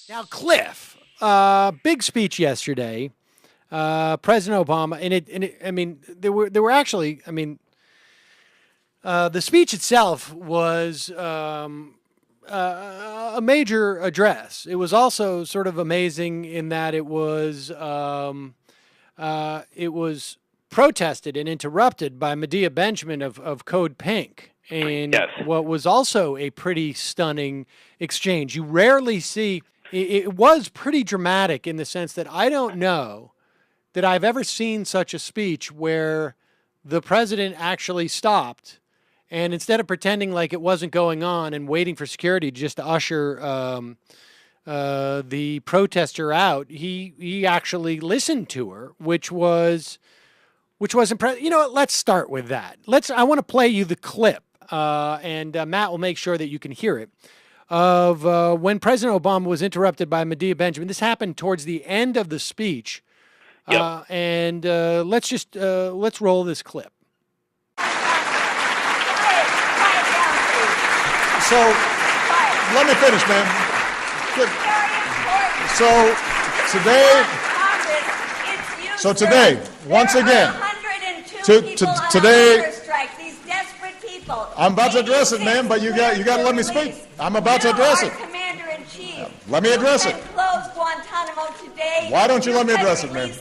Now, Cliff, big speech yesterday. President Obama, I mean, there were actually, I mean, the speech itself was a major address. It was also sort of amazing in that it was protested and interrupted by Medea Benjamin of Code Pink. And Yes. what was also a pretty stunning exchange. You rarely see, it was pretty dramatic in the sense that I don't know that I've ever seen such a speech where the president actually stopped and instead of pretending like it wasn't going on and waiting for security just to usher the protester out, he actually listened to her, which was impressive. You know what? Let's start with that. I want to play you the clip, and Matt will make sure that you can hear it, of when President Obama was interrupted by Medea Benjamin. This happened towards the end of the speech. Yep. And let's roll this clip. So, let me finish, man. Good. So today, once again, today, I'm about to address it, man, but you got to let me speak. I'm about to address it. Let me address it. Why don't you let me address it, man?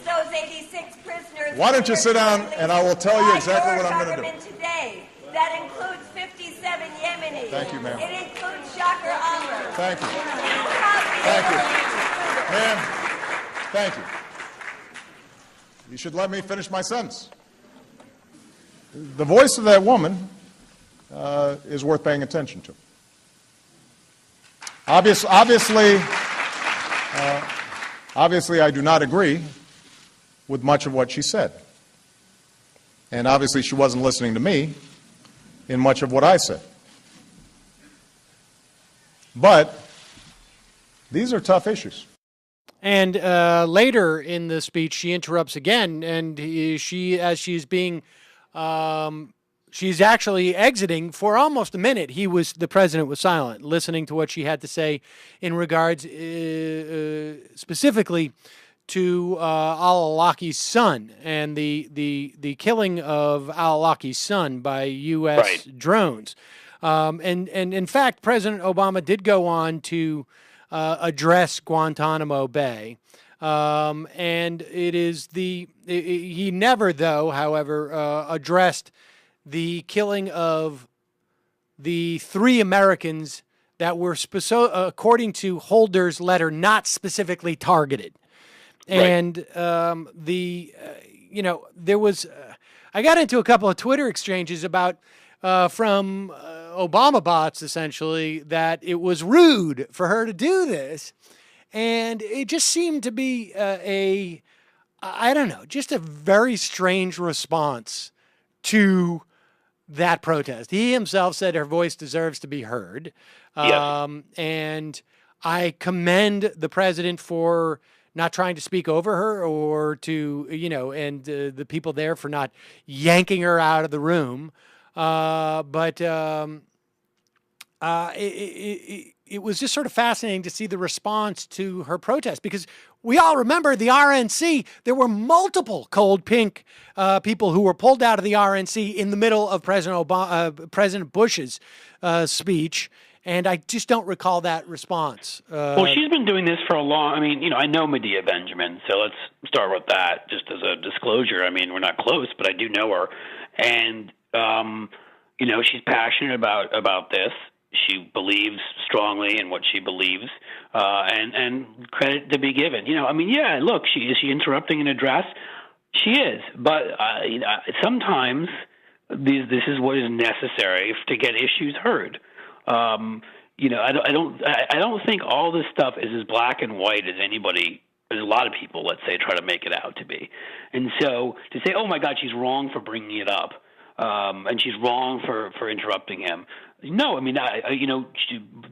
Why don't you sit down and I will tell you exactly what I'm going to do. That includes 57 Yemenis. Thank you, ma'am. It includes Shakir Amr. Thank you. Thank you. Ma'am, thank you. You should let me finish my sentence. The voice of that woman is worth paying attention to. Obviously, I do not agree with much of what she said. And obviously she wasn't listening to me in much of what I said. But these are tough issues. And later in the speech, she interrupts again, and she's actually exiting for almost a minute. The president was silent, listening to what she had to say in regards specifically to al-Awlaki's son and the killing of al-Awlaki's son by U.S. drones. And in fact, President Obama did go on to address Guantanamo Bay. And he never, though, however, addressed the killing of the 3 Americans that were, according to Holder's letter, not specifically targeted. And there was, I got into a couple of Twitter exchanges about from Obama bots, essentially, that it was rude for her to do this. And it just seemed to be just a very strange response to that protest. He himself said her voice deserves to be heard. Yes. And I commend the president for not trying to speak over her or to, and the people there for not yanking her out of the room. But it was just sort of fascinating to see the response to her protest, because we all remember the RNC. There were multiple Cold Pink people who were pulled out of the RNC in the middle of President Bush's speech. And I just don't recall that response. Well, she's been doing this for a long. I mean, I know Medea Benjamin, so let's start with that. Just as a disclosure, I mean, we're not close, but I do know her, and she's passionate about this. She believes strongly in what she believes, and credit to be given. Look, is she interrupting an address? She is, but sometimes this is what is necessary to get issues heard. I don't think all this stuff is as black and white as a lot of people, let's say, try to make it out to be. And so to say, oh my God, she's wrong for bringing it up, and she's wrong for interrupting him, No, I mean,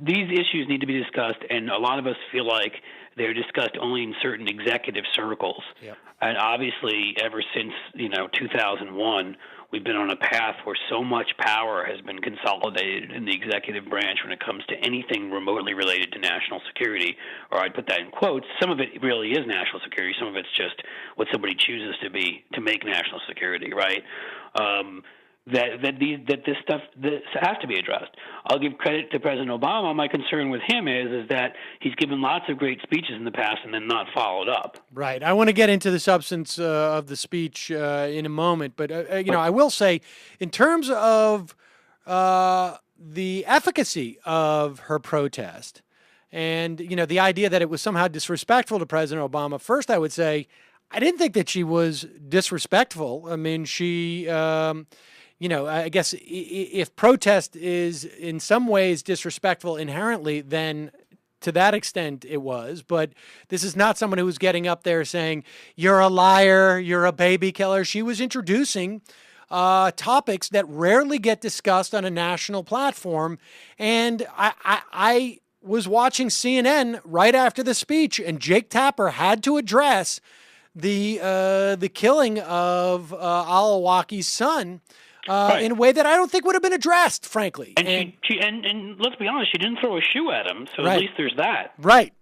these issues need to be discussed, and a lot of us feel like they're discussed only in certain executive circles. Yep. And obviously, ever since 2001, we've been on a path where so much power has been consolidated in the executive branch when it comes to anything remotely related to national security, or I'd put that in quotes. Some of it really is national security. Some of it's just what somebody chooses to make national security, right? That this has to be addressed. I'll give credit to President Obama. My concern with him is that he's given lots of great speeches in the past and then not followed up. Right. I want to get into the substance of the speech in a moment, but I will say, in terms of the efficacy of her protest, and the idea that it was somehow disrespectful to President Obama. First, I would say I didn't think that she was disrespectful. I mean, she. I guess if protest is in some ways disrespectful inherently, then to that extent it was. But this is not someone who was getting up there saying, you're a liar, you're a baby killer. She was introducing topics that rarely get discussed on a national platform. And I was watching CNN right after the speech, and Jake Tapper had to address the killing of Al-Awlaki's son. Right. In a way that I don't think would have been addressed, frankly. And let's be honest, she didn't throw a shoe at him, so right. At least there's that. Right.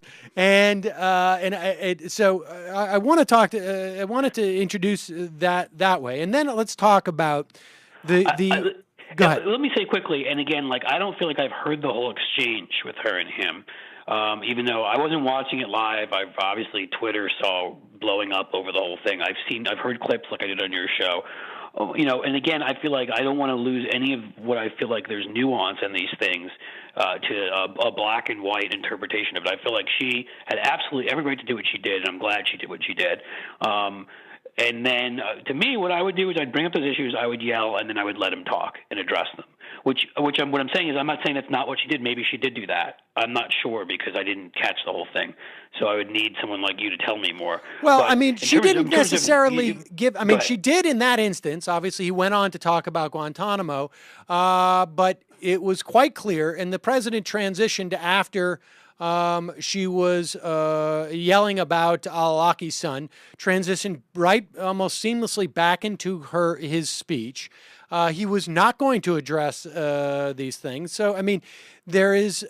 So I want to talk to. I wanted to introduce that way, and then let's talk about the. Go ahead. Let me say quickly, and again, I don't feel like I've heard the whole exchange with her and him. Even though I wasn't watching it live, I've obviously Twitter saw blowing up over the whole thing. I've heard clips like I did on your show. And again, I feel like I don't want to lose any of what I feel like there's nuance in these things to a black and white interpretation of it. I feel like she had absolutely every right to do what she did, and I'm glad she did what she did. And then to me, what I would do is I'd bring up those issues, I would yell, and then I would let him talk and address them. What I'm saying is I'm not saying that's not what she did. Maybe she did do that. I'm not sure because I didn't catch the whole thing. So I would need someone like you to tell me more. Well, but I mean, she didn't necessarily give – I mean, she did in that instance. Obviously, he went on to talk about Guantanamo. But it was quite clear, and the president transitioned after she was yelling about Al-Awlaki's son, transitioned right almost seamlessly back into his speech. He was not going to address these things. So, I mean, there is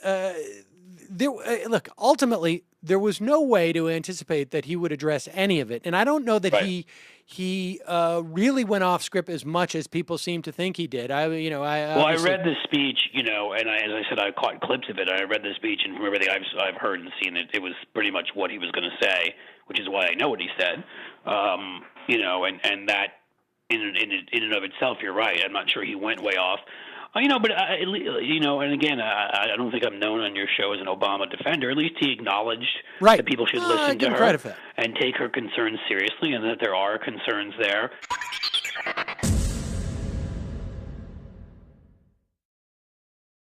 look, ultimately, there was no way to anticipate that he would address any of it. And I don't know that right. he really went off script as much as people seem to think he did. I read the speech, and as I said, I caught clips of it. I read the speech, and from everything I've heard and seen, it was pretty much what he was going to say, which is why I know what he said. And that in and of itself, you're right. I'm not sure he went way off. But and again, I don't think I'm known on your show as an Obama defender. At least he acknowledged right. that people should listen to her credit for that. and take her concerns seriously, and that there are concerns there.